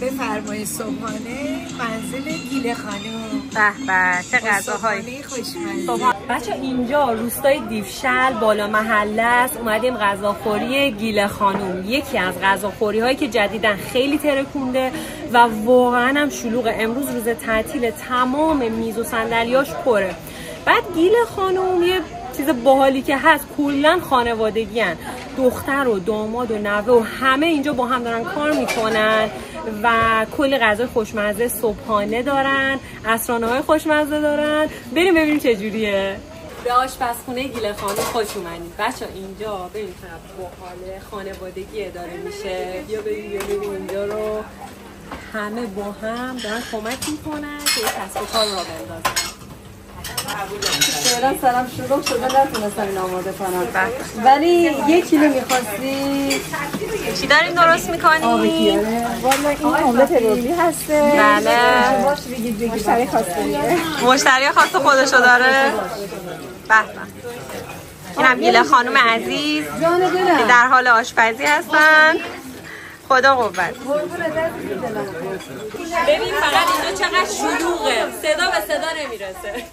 بفرمایید. صبحانه منزل گیله خانم. به به چه غذاهایی خوشمزه. بچه اینجا روستای دیفشل بالا محله است. اومدیم غذاخوری گیله خانم، یکی از غذاخوری هایی که جدیدن خیلی ترکونده و واقعا هم شلوغه. امروز روز تعطیل، تمام میز و صندلیاش پره. بعد گیله خانم یه چیز باحالی که هست، کلا خانوادگی هن. دختر و داماد و نوه و همه اینجا با هم دارن کار میکنن و کلی غذای خوشمزه صبحانه دارن، عصرانه های خوشمزه دارن. بریم ببینیم چجوریه. به آشپزخونه گیله خانم خوش اومدید. بچه اینجا ببینید چقدر باحاله، خانوادگی اداره میشه. بیا ببینیم اینجا رو همه با هم دارن کمک میکنن که کسب و کار را بندازن. فعلا سرم شروع شده، نتونستم این آماده کنم، ولی 1 کیلو میخواستی. چی دارین درست میکنی؟ والا این آملت روبی هسته. بله. باش بگید مشتری خواسته. مشتری خاص خودشو داره. به به. اینم گیله خانم عزیز که در حال آشپزی هستن. خدا قوت. ببین فقط اینجا چقدر شلوغه، صدا به صدا نمیرسه.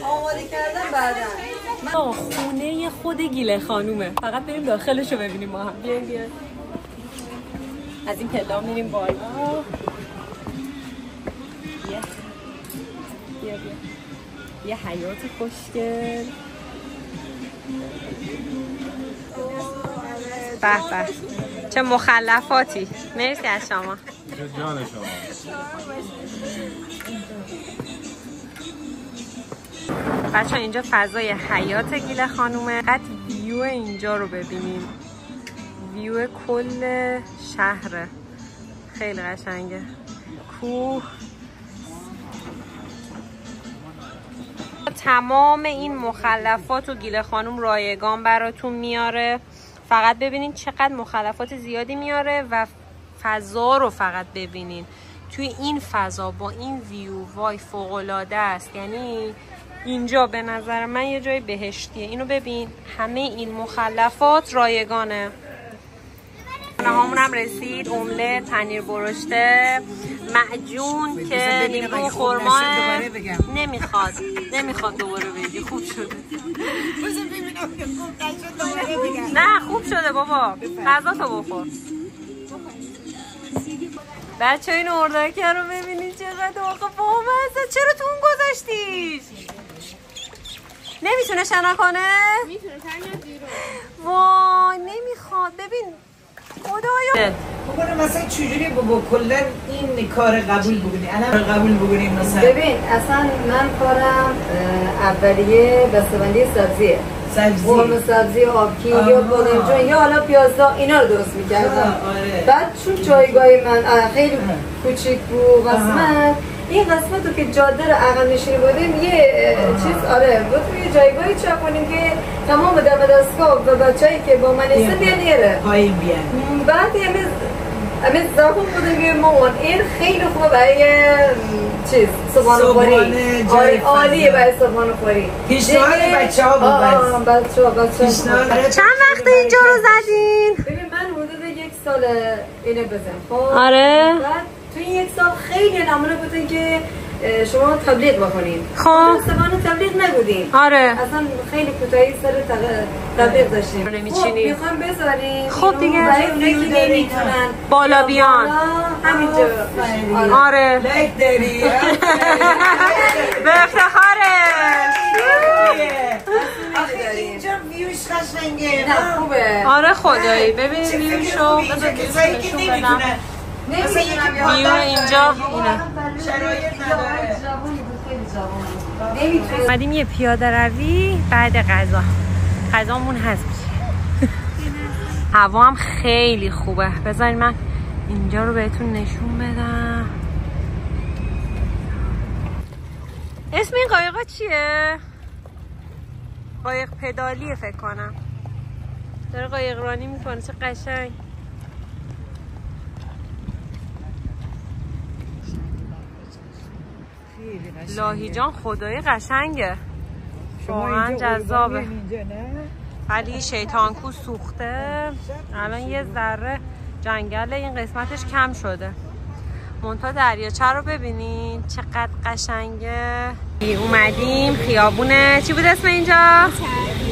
آماده کردم بعدا. خونه خود گیله خانومه، فقط بریم داخلشو ببینیم ما هم. بیا از این پلا میریم بالا. بیا یه حیاط خوشگل. به به چه مخلفاتی. مرسی از شما. جان شما. بچه اینجا فضای حیات گیله خانومه. قد ویو اینجا رو ببینیم، ویو کل شهره، خیلی قشنگه. کوه، تمام این مخلفات و گیله خانوم رایگان براتون میاره. فقط ببینین چقدر مخلفات زیادی میاره و فضا رو فقط ببینین. توی این فضا با این ویو وای فوق‌العاده است. یعنی اینجا به نظر من یه جای بهشتیه. اینو ببین، همه این مخلفات رایگانه. نهامون هم رسید، املت، پنیر برشته، معجون که لیمو خرما. نمیخواد دوباره بگی. خوب شده. نه خوب شده بابا، غذا تو بخور. بچه این اردکه رو ببینید چقدر آخه بامزه. چرا تو اون گذاشتیش؟ نمیتونه شنا کنه؟ میتونه تنیا بیرون. وای نمیخواد. ببین خدایا بکنه مثلا چجوری با کلا این کار قبول بکنی؟ الان قبول بکنیم مثلا. ببین اصلا من کارم اولیه بسته‌بندی سبزیه. قرمه سبزی، آبکی یا بادمجون یا حالا پیازا، اینا رو درست می‌کردم. بعد چون جایگاه من خیلی کوچیک بود قسمت، این قسمت رو که جاده رو عقب نشینی بودیم یه چیز گفتم یه جایگاهی چا کنیم که تمام دم دستگاه و بچه‌ای که با من هستن بیان یه پایین بیان. بعد همه زبون بودیم که مامان این خیلی خوبه برای چیز صبحانه خوری. عالیه برای صبحانه خوری. پیشنهاد بچه‌ها بود. بچه‌ها چند وقت اینجا رو زدین؟ ببین من حدود 1 سال اینو بزنم. خب آره. بعد تو این 1 سال خیلی نمونه بودن که شما تبلیغ بکنین. خب زمان تبلیغ نبودین. آره. اصلا خیلی کوتاهی سر تبلیغ داشتیم. نمیچینی. میخوام بذاریم. خب دیگه برای اونایی که نمیتونن بالا بیان. همینجا. آره. لایک داری. به افتخارش. آخه اینجا ویوش قشنگه. نه خوبه. آره خدایی ببین ویوشو. بذار کسایی که نمیتونن. ویو اینجا اینه. شرایط نداره. اومدیم یه پیاده روی بعد غذامون هست. هوا هم خیلی خوبه. بذارین من اینجا رو بهتون نشون بدم. اسم این قایقا چیه؟ قایق پدالیه فکر کنم. داره قایق رانی میکنه. چه قشنگ. لاهیجان خدای قشنگه، واقعا جذابه. ولی شیطان کو سوخته. الان یه ذره جنگل این قسمتش کم شده. منتها دریاچه رو ببینین چقدر قشنگه. اومدیم خیابونه چی بود اسم اینجا؟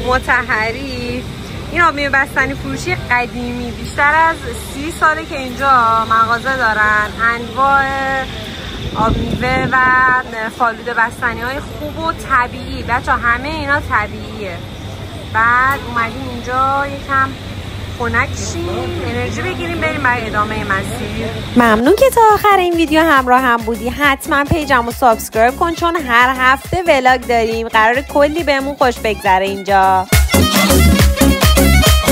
مطهری. این آب میوه بستنی فروشی قدیمی، بیشتر از 30 ساله که اینجا مغازه دارن. انواع آب میوه و فالوده بستنی های خوب و طبیعی. بچه همه اینا طبیعیه. بعد اومدیم اینجا یکم خنک شیم، انرژی بگیریم بریم برای ادامه مسیر. ممنون که تا آخر این ویدیو همراه هم بودی. حتما پیجمو سابسکرایب کن چون هر هفته ولاگ داریم. قراره کلی بهمون خوش بگذره اینجا.